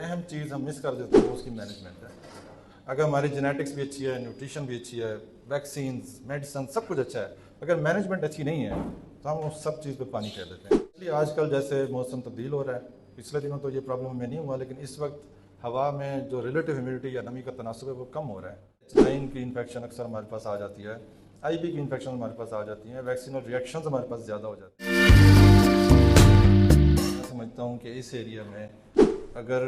अहम चीज़ हम मिस कर देते हैं वो उसकी मैनेजमेंट है। अगर हमारी जेनेटिक्स भी अच्छी है, न्यूट्रिशन भी अच्छी है, वैक्सीन्स, मेडिसन सब कुछ अच्छा है, अगर मैनेजमेंट अच्छी नहीं है तो हम उस सब चीज़ पे पानी फेर देते हैं। इसलिए आजकल जैसे मौसम तब्दील हो रहा है, पिछले दिनों तो ये प्रॉब्लम हमें नहीं हुआ, लेकिन इस वक्त हवा में जो रिलेटिव ह्यूमिडिटी या नमी का तनासुब है वो कम हो रहा है। H9 की इन्फेक्शन अक्सर हमारे पास आ जाती है, IB की इन्फेक्शन हमारे पास आ जाती हैं, वैक्सीनल रिएक्शंस हमारे पास ज़्यादा हो जाती हैं। मैं समझता हूँ कि इस एरिया में अगर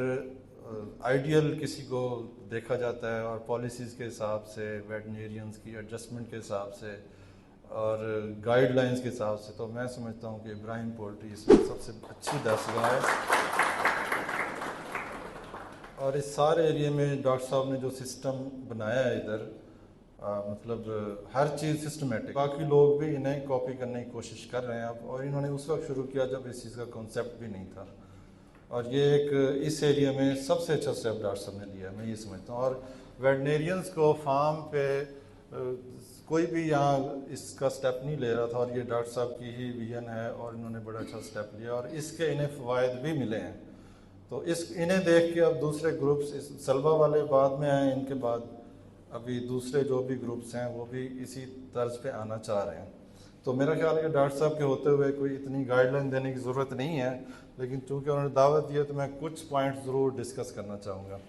आइडियल किसी को देखा जाता है और पॉलिसीज़ के हिसाब से, वेटरनेरियंस की एडजस्टमेंट के हिसाब से और गाइडलाइंस के हिसाब से, तो मैं समझता हूँ कि इब्राहिम पोल्ट्री इसमें सबसे अच्छी दस्तगाह है। और इस सारे एरिया में डॉक्टर साहब ने जो सिस्टम बनाया है इधर, मतलब हर चीज़ सिस्टमेटिक, बाकी लोग भी इन्हें कॉपी करने की कोशिश कर रहे हैं अब, और इन्होंने उस वक्त शुरू किया जब इस चीज़ का कॉन्सेप्ट भी नहीं था। और ये एक इस एरिया में सबसे अच्छा स्टेप डॉक्टर साहब ने लिया है, मैं ये समझता हूँ। और वेटरनेरियंस को फार्म पे कोई भी यहाँ इसका स्टेप नहीं ले रहा था, और ये डॉक्टर साहब की ही विजन है और इन्होंने बड़ा अच्छा स्टेप लिया और इसके इन्हें फ़वाइद भी मिले हैं। तो इन्हें देख के अब दूसरे ग्रुप्स, इस सलवा वाले बाद में आए, इनके बाद अभी दूसरे जो भी ग्रुप्स हैं वो भी इसी तर्ज पे आना चाह रहे हैं। तो मेरा ख्याल है कि डॉक्टर साहब के होते हुए कोई इतनी गाइडलाइन देने की ज़रूरत नहीं है, लेकिन चूंकि उन्होंने दावत दी है तो मैं कुछ पॉइंट्स ज़रूर डिस्कस करना चाहूँगा।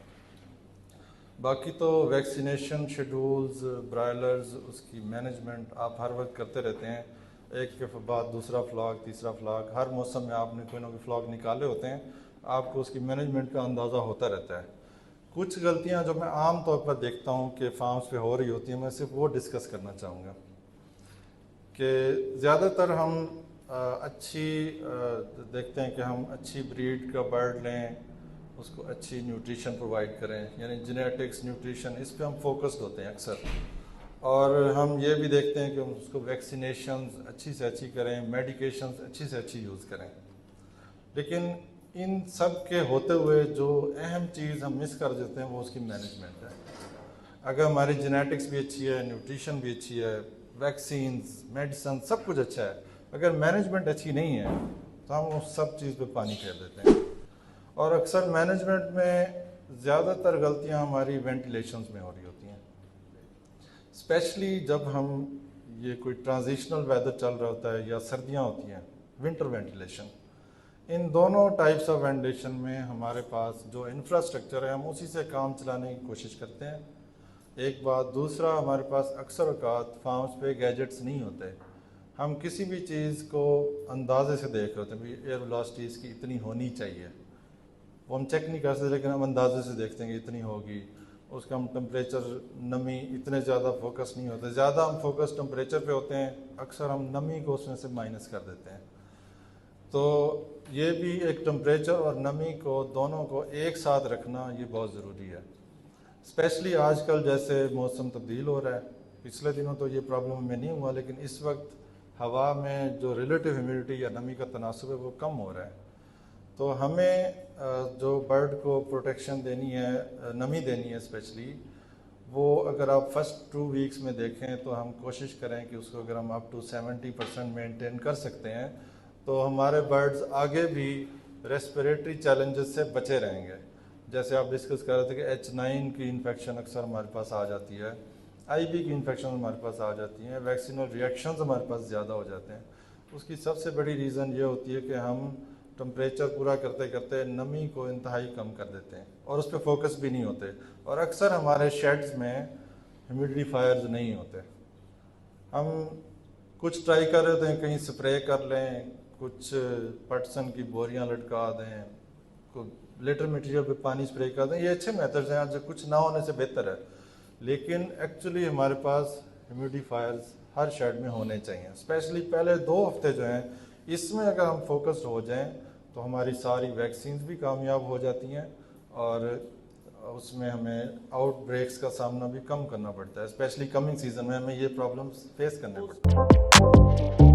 बाकी तो वैक्सीनेशन शेड्यूल्स, ब्रायलर्स, उसकी मैनेजमेंट आप हर वक्त करते रहते हैं, एक के बाद दूसरा फ्लॉग, तीसरा फ्लॉग, हर मौसम में आपने कोई ना कोई फ्लॉग निकाले होते हैं, आपको उसकी मैनेजमेंट का अंदाज़ा होता रहता है। कुछ गलतियां जो मैं आम तौर पर देखता हूं कि फार्म्स पे हो रही होती हैं, मैं सिर्फ वो डिस्कस करना चाहूँगा कि ज़्यादातर हम देखते हैं कि हम अच्छी ब्रीड का बर्ड लें, उसको अच्छी न्यूट्रिशन प्रोवाइड करें, यानी जेनेटिक्स, न्यूट्रिशन, इस पे हम फोकस्ड होते हैं अक्सर। और हम ये भी देखते हैं कि हम उसको वैक्सीनेशंस अच्छी से अच्छी करें, मेडिकेशंस अच्छी से अच्छी यूज़ करें। लेकिन इन सब के होते हुए जो अहम चीज़ हम मिस कर देते हैं वो उसकी मैनेजमेंट है। अगर हमारी जेनेटिक्स भी अच्छी है, न्यूट्रिशन भी अच्छी है, वैक्सीन्स, मेडिसन सब कुछ अच्छा है, अगर मैनेजमेंट अच्छी नहीं है तो हम उस सब चीज़ पे पानी फेर देते हैं। और अक्सर मैनेजमेंट में ज़्यादातर गलतियां हमारी वेंटिलेशंस में हो रही होती हैं, स्पेशली जब हम ये कोई ट्रांजिशनल वेदर चल रहा होता है या सर्दियां होती हैं, विंटर वेंटिलेशन। इन दोनों टाइप्स ऑफ वेंटिलेशन में हमारे पास जो इंफ्रास्ट्रक्चर है हम उसी से काम चलाने की कोशिश करते हैं। एक बात, दूसरा, हमारे पास अक्सर औकात फार्म्स पे गैजेट्स नहीं होते, हम किसी भी चीज़ को अंदाजे से देख रहे होते हैं, भाई एयर वेलोसिटी इसकी इतनी होनी चाहिए, वो हम चेक नहीं कर सकते, लेकिन हम अंदाजे से देखते हैं कि इतनी होगी। उसका हम टेम्परेचर, नमी, इतने ज़्यादा फोकस नहीं होते, ज़्यादा हम फोकस टेम्परेचर पे होते हैं, अक्सर हम नमी को उसमें से माइनस कर देते हैं। तो ये भी एक टेम्परेचर और नमी को दोनों को एक साथ रखना ये बहुत ज़रूरी है, स्पेशली आजकल जैसे मौसम तब्दील हो रहा है। पिछले दिनों तो ये प्रॉब्लम हमें नहीं हुआ, लेकिन इस वक्त हवा में जो रिलेटिव ह्यूमिडिटी या नमी का तनासुब है वो कम हो रहा है। तो हमें जो बर्ड को प्रोटेक्शन देनी है, नमी देनी है स्पेशली, वो अगर आप फर्स्ट 2 वीक्स में देखें तो हम कोशिश करें कि उसको अगर हम अप टू 70% मेंटेन कर सकते हैं तो हमारे बर्ड्स आगे भी रेस्पिरेटरी चैलेंजेस से बचे रहेंगे। जैसे आप डिस्कस कर रहे थे कि H9 की इन्फेक्शन अक्सर हमारे पास आ जाती है, IB की इन्फेक्शन हमारे पास आ जाती हैं, वैक्सीनल रिएक्शंस हमारे पास ज़्यादा हो जाते हैं। उसकी सबसे बड़ी रीज़न ये होती है कि हम टेम्परेचर पूरा करते करते नमी को इंतहाई कम कर देते हैं और उस पर फोकस भी नहीं होते, और अक्सर हमारे शेड्स में ह्यूमिडिफायर्स नहीं होते। हम कुछ ट्राई कर रहे थे, कहीं स्प्रे कर लें, कुछ पटसन की बोरियां लटका दें, लेटर मटेरियल पे पानी स्प्रे कर दें, ये अच्छे मेथड्स हैं, जो कुछ ना होने से बेहतर है। लेकिन एक्चुअली हमारे पास ह्यूमिडिफायर्स हर शेड में होने चाहिए, स्पेशली पहले 2 हफ्ते जो हैं, इसमें अगर हम फोकस्ड हो जाएं तो हमारी सारी वैक्सीन्स भी कामयाब हो जाती हैं और उसमें हमें आउटब्रेक्स का सामना भी कम करना पड़ता है, स्पेशली कमिंग सीजन में हमें ये प्रॉब्लम्स फेस करने पड़ते हैं।